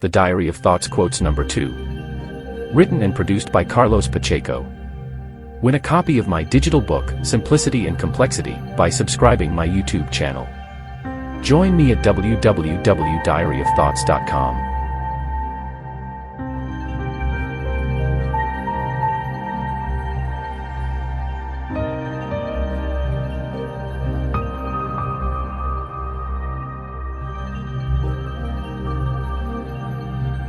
The Diary of Thoughts Quotes Number 2. Written and produced by Carlos Pacheco. Win a copy of my digital book, Simplicity and Complexity, by subscribing my YouTube channel. Join me at www.diaryofthoughts.com.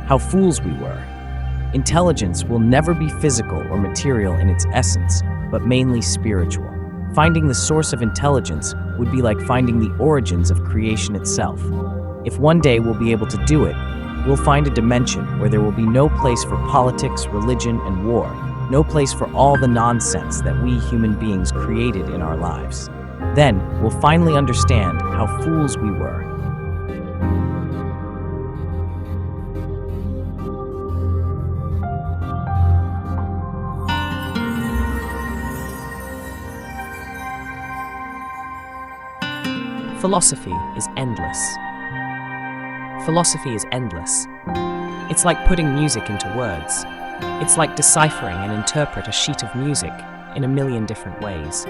How fools we were. Intelligence will never be physical or material in its essence, but mainly spiritual. Finding the source of intelligence would be like finding the origins of creation itself. If one day we'll be able to do it, we'll find a dimension where there will be no place for politics, religion, and war, no place for all the nonsense that we human beings created in our lives. Then, we'll finally understand how fools we were. Philosophy is endless. Philosophy is endless. It's like putting music into words. It's like deciphering and interpret a sheet of music in a million different ways.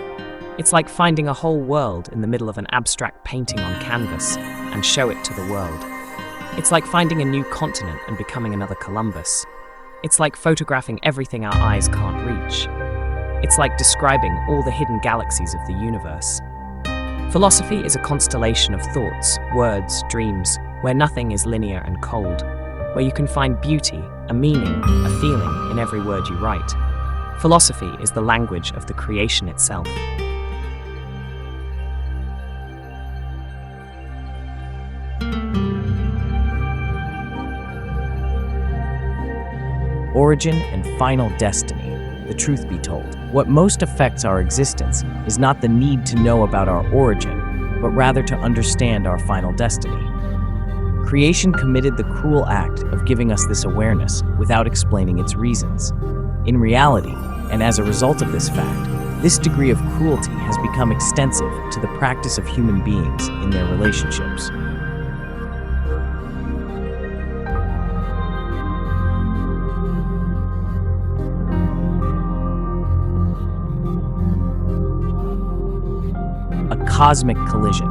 It's like finding a whole world in the middle of an abstract painting on canvas and show it to the world. It's like finding a new continent and becoming another Columbus. It's like photographing everything our eyes can't reach. It's like describing all the hidden galaxies of the universe. Philosophy is a constellation of thoughts, words, dreams, where nothing is linear and cold, where you can find beauty, a meaning, a feeling in every word you write. Philosophy is the language of the creation itself. Origin and final destiny. The truth be told, what most affects our existence is not the need to know about our origin, but rather to understand our final destiny. Creation committed the cruel act of giving us this awareness without explaining its reasons. In reality, and as a result of this fact, this degree of cruelty has become extensive to the practice of human beings in their relationships. Cosmic collision.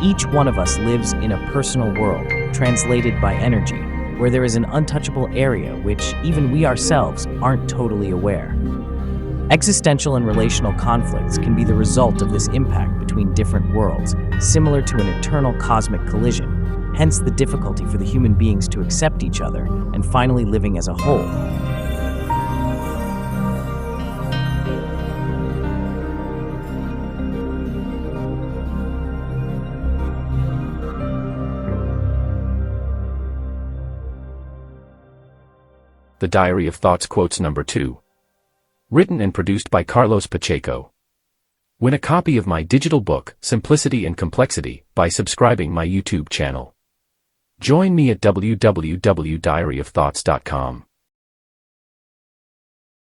Each one of us lives in a personal world, translated by energy, where there is an untouchable area which even we ourselves aren't totally aware. Existential and relational conflicts can be the result of this impact between different worlds, similar to an eternal cosmic collision, hence the difficulty for the human beings to accept each other and finally living as a whole. The Diary of Thoughts Quotes Number 2. Written and produced by Carlos Pacheco. Win a copy of my digital book, Simplicity and Complexity, by subscribing my YouTube channel. Join me at www.diaryofthoughts.com.